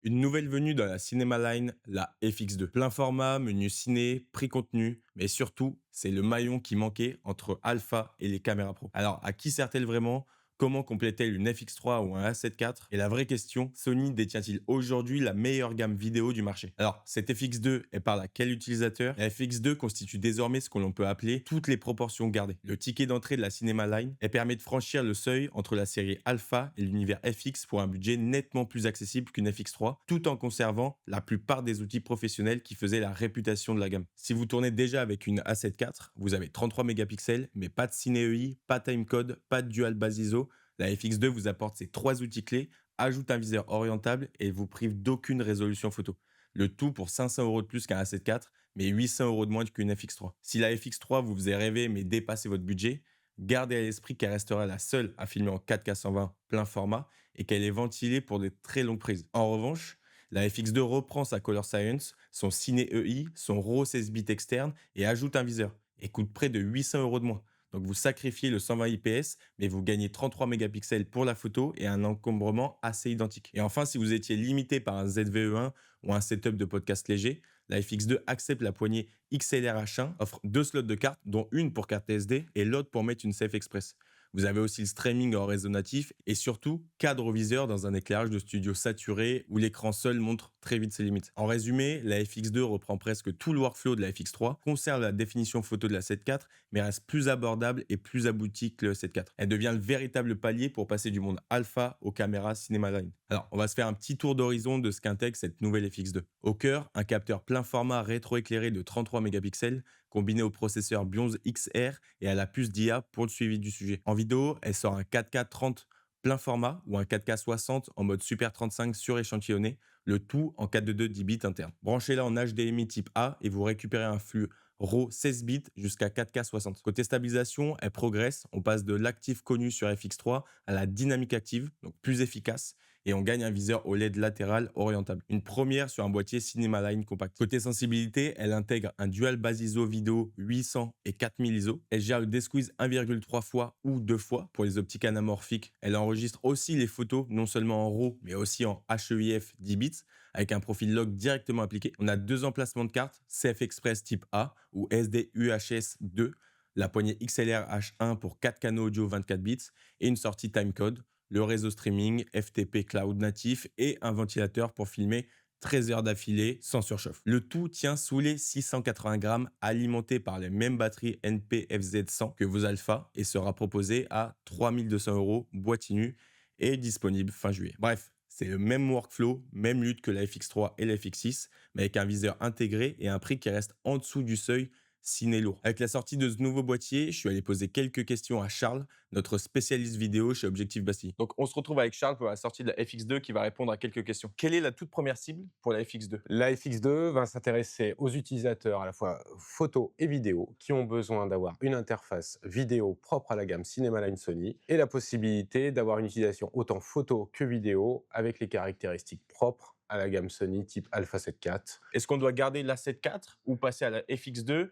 Une nouvelle venue dans la Cinema Line, la FX2. Plein format, menu ciné, prix contenu, mais surtout, c'est le maillon qui manquait entre Alpha et les caméras pro. Alors, à qui sert-elle vraiment? Comment complète-t-elle une FX3 ou un A7 IV? Et la vraie question, Sony détient-il aujourd'hui la meilleure gamme vidéo du marché? Alors, cette FX2, elle parle à quel utilisateur? La FX2 constitue désormais ce que l'on peut appeler toutes les proportions gardées. Le ticket d'entrée de la Cinema Line, elle permet de franchir le seuil entre la série Alpha et l'univers FX pour un budget nettement plus accessible qu'une FX3, tout en conservant la plupart des outils professionnels qui faisaient la réputation de la gamme. Si vous tournez déjà avec une A7 IV, vous avez 33 mégapixels, mais pas de Ciné EI, pas timecode, pas de dual base ISO. La FX2 vous apporte ces trois outils clés, ajoute un viseur orientable et vous prive d'aucune résolution photo. Le tout pour 500 euros de plus qu'un A7 IV, mais 800 euros de moins qu'une FX3. Si la FX3 vous faisait rêver mais dépassait votre budget, gardez à l'esprit qu'elle restera la seule à filmer en 4K 120 plein format et qu'elle est ventilée pour des très longues prises. En revanche, la FX2 reprend sa Color Science, son Ciné EI, son RAW 16 bits externe et ajoute un viseur et coûte près de 800 euros de moins. Donc vous sacrifiez le 120 IPS, mais vous gagnez 33 mégapixels pour la photo et un encombrement assez identique. Et enfin, si vous étiez limité par un ZVE1 ou un setup de podcast léger, la FX2 accepte la poignée XLR-H1, offre deux slots de carte, dont une pour carte SD et l'autre pour mettre une Safe Express. Vous avez aussi le streaming en réseau natif et surtout cadre au viseur dans un éclairage de studio saturé où l'écran seul montre très vite ses limites. En résumé, la FX2 reprend presque tout le workflow de la FX3, conserve la définition photo de la 7 IV, mais reste plus abordable et plus aboutie que le 7 IV. Elle devient le véritable palier pour passer du monde alpha aux caméras Cinema Line. Alors, on va se faire un petit tour d'horizon de ce qu'intègre cette nouvelle FX2. Au cœur, un capteur plein format rétroéclairé de 33 mégapixels combiné au processeur Bionz XR et à la puce d'IA pour le suivi du sujet. En vidéo, elle sort un 4K 30 plein format ou un 4K 60 en mode Super 35 suréchantillonné, le tout en 422 10 bits interne. Branchez-la en HDMI type A et vous récupérez un flux RAW 16 bits jusqu'à 4K 60. Côté stabilisation, elle progresse. On passe de l'active connu sur FX3 à la dynamique active, donc plus efficace, et on gagne un viseur OLED latéral orientable. Une première sur un boîtier Cinema Line compact. Côté sensibilité, elle intègre un dual base ISO vidéo 800 et 4000 ISO. Elle gère le desqueeze 1,3 fois ou 2 fois pour les optiques anamorphiques. Elle enregistre aussi les photos, non seulement en RAW, mais aussi en HEIF 10 bits, avec un profil log directement appliqué. On a deux emplacements de cartes, CF Express type A ou SD UHS 2, la poignée XLR H1 pour 4 canaux audio 24 bits et une sortie timecode, le réseau streaming, FTP cloud natif et un ventilateur pour filmer 13 heures d'affilée sans surchauffe. Le tout tient sous les 680 grammes alimenté par les mêmes batteries NP-FZ100 que vos Alpha et sera proposé à 3200 euros boîtier nu et disponible fin juillet. Bref, c'est le même workflow, même lutte que la FX3 et la FX6, mais avec un viseur intégré et un prix qui reste en dessous du seuil ciné lourd. Avec la sortie de ce nouveau boîtier, je suis allé poser quelques questions à Charles, notre spécialiste vidéo chez Objectif Bastille. Donc on se retrouve avec Charles pour la sortie de la FX2 qui va répondre à quelques questions. Quelle est la toute première cible pour la FX2? La FX2 va s'intéresser aux utilisateurs à la fois photo et vidéo qui ont besoin d'avoir une interface vidéo propre à la gamme Cinema Line Sony et la possibilité d'avoir une utilisation autant photo que vidéo avec les caractéristiques propres à la gamme Sony type Alpha 7 IV. Est-ce qu'on doit garder l'A7 IV ou passer à la FX2?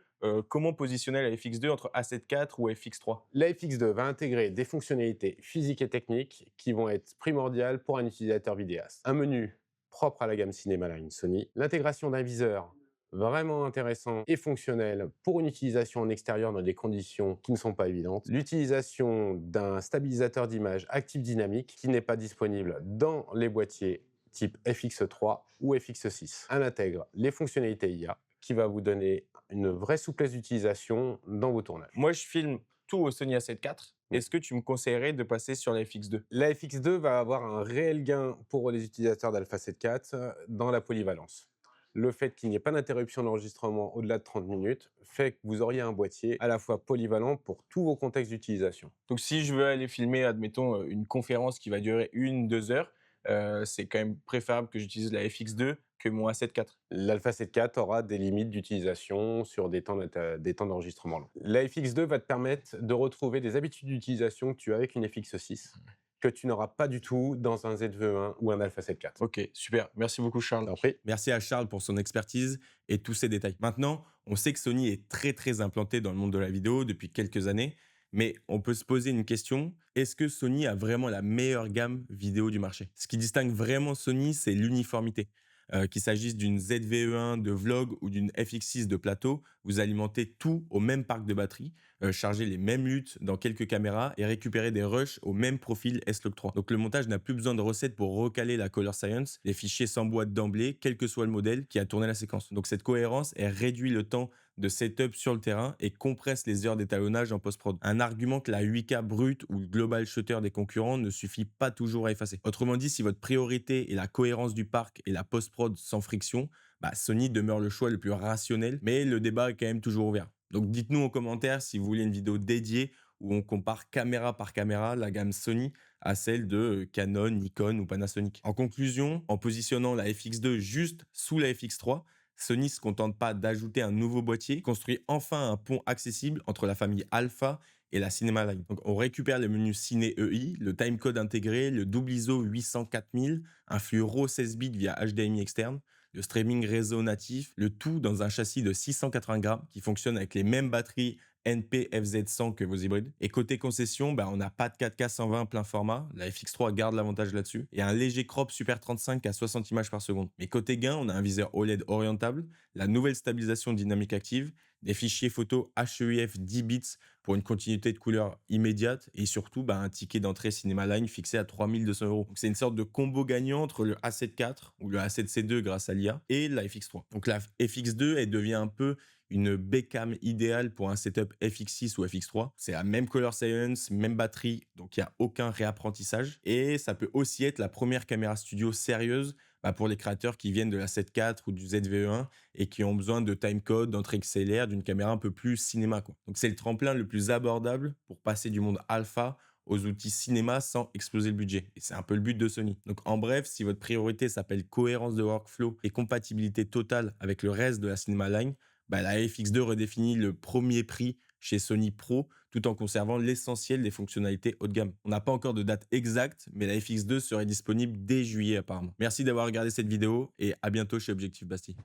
Comment positionner la FX2 entre A7 IV ou FX3? La FX2 va intégrer des fonctionnalités physiques et techniques qui vont être primordiales pour un utilisateur vidéaste. Un menu propre à la gamme Cinema Line Sony, l'intégration d'un viseur vraiment intéressant et fonctionnel pour une utilisation en extérieur dans des conditions qui ne sont pas évidentes, l'utilisation d'un stabilisateur d'image actif dynamique qui n'est pas disponible dans les boîtiers type FX3 ou FX6. Elle intègre les fonctionnalités IA qui va vous donner une vraie souplesse d'utilisation dans vos tournages. Moi, je filme tout au Sony A7 IV. Est-ce que tu me conseillerais de passer sur la FX2? La FX2 va avoir un réel gain pour les utilisateurs d'Alpha 7 IV dans la polyvalence. Le fait qu'il n'y ait pas d'interruption d'enregistrement au-delà de 30 minutes fait que vous auriez un boîtier à la fois polyvalent pour tous vos contextes d'utilisation. Donc, si je veux aller filmer, admettons, une conférence qui va durer 1, 2 heures, c'est quand même préférable que j'utilise la FX2 que mon A7 IV. L'Alpha 7 IV aura des limites d'utilisation sur des temps d'enregistrement longs. La FX2 va te permettre de retrouver des habitudes d'utilisation que tu as avec une FX6, que tu n'auras pas du tout dans un ZV1 ou un Alpha 7 IV. Ok, super. Merci beaucoup, Charles. T'en prie. Merci à Charles pour son expertise et tous ces détails. Maintenant, on sait que Sony est très très implanté dans le monde de la vidéo depuis quelques années, Mais on peut se poser une question, est-ce que Sony a vraiment la meilleure gamme vidéo du marché? Ce qui distingue vraiment Sony, c'est l'uniformité. Qu'il s'agisse d'une ZV-E1 de vlog ou d'une FX6 de plateau, vous alimentez tout au même parc de batterie, chargez les mêmes luttes dans quelques caméras et récupérez des rushs au même profil S-Log 3. Donc le montage n'a plus besoin de recettes pour recaler la color science, les fichiers s'emboîtent d'emblée, quel que soit le modèle qui a tourné la séquence. Donc cette cohérence, elle réduit le temps de setup sur le terrain et compresse les heures d'étalonnage en post-prod. Un argument que la 8K brute ou le global shutter des concurrents ne suffit pas toujours à effacer. Autrement dit, si votre priorité est la cohérence du parc et la post-prod sans friction, Sony demeure le choix le plus rationnel, mais le débat est quand même toujours ouvert. Donc dites-nous en commentaire si vous voulez une vidéo dédiée où on compare caméra par caméra la gamme Sony à celle de Canon, Nikon ou Panasonic. En conclusion, en positionnant la FX2 juste sous la FX3, Sony ne se contente pas d'ajouter un nouveau boîtier, construit enfin un pont accessible entre la famille Alpha et la Cinema Line. Donc, on récupère le menu Ciné EI, le timecode intégré, le double ISO 800-4000, un flux RAW 16 bits via HDMI externe, le streaming réseau natif, le tout dans un châssis de 680 grammes qui fonctionne avec les mêmes batteries NP FZ100 que vos hybrides. Et côté concession, on n'a pas de 4K 120 plein format. La FX3 garde l'avantage là-dessus. Et un léger crop Super 35 à 60 images par seconde. Mais côté gain, on a un viseur OLED orientable, la nouvelle stabilisation dynamique active, des fichiers photos HEIF 10 bits pour une continuité de couleur immédiate et surtout un ticket d'entrée Cinema Line fixé à 3200 euros. Donc c'est une sorte de combo gagnant entre le A7 IV ou le A7 C2 grâce à l'IA et la FX3. Donc la FX2, elle devient un peu une bécame idéale pour un setup FX6 ou FX3. C'est la même color science, même batterie, donc il n'y a aucun réapprentissage. Et ça peut aussi être la première caméra studio sérieuse pour les créateurs qui viennent de la 7 IV ou du ZV-E1 et qui ont besoin de timecode, d'entrée XLR, d'une caméra un peu plus cinéma, quoi. Donc c'est le tremplin le plus abordable pour passer du monde alpha aux outils cinéma sans exploser le budget. Et c'est un peu le but de Sony. Donc en bref, si votre priorité s'appelle cohérence de workflow et compatibilité totale avec le reste de la Cinema Line, la FX2 redéfinit le premier prix chez Sony Pro tout en conservant l'essentiel des fonctionnalités haut de gamme. On n'a pas encore de date exacte, mais la FX2 serait disponible dès juillet apparemment. Merci d'avoir regardé cette vidéo et à bientôt chez Objectif Bastille.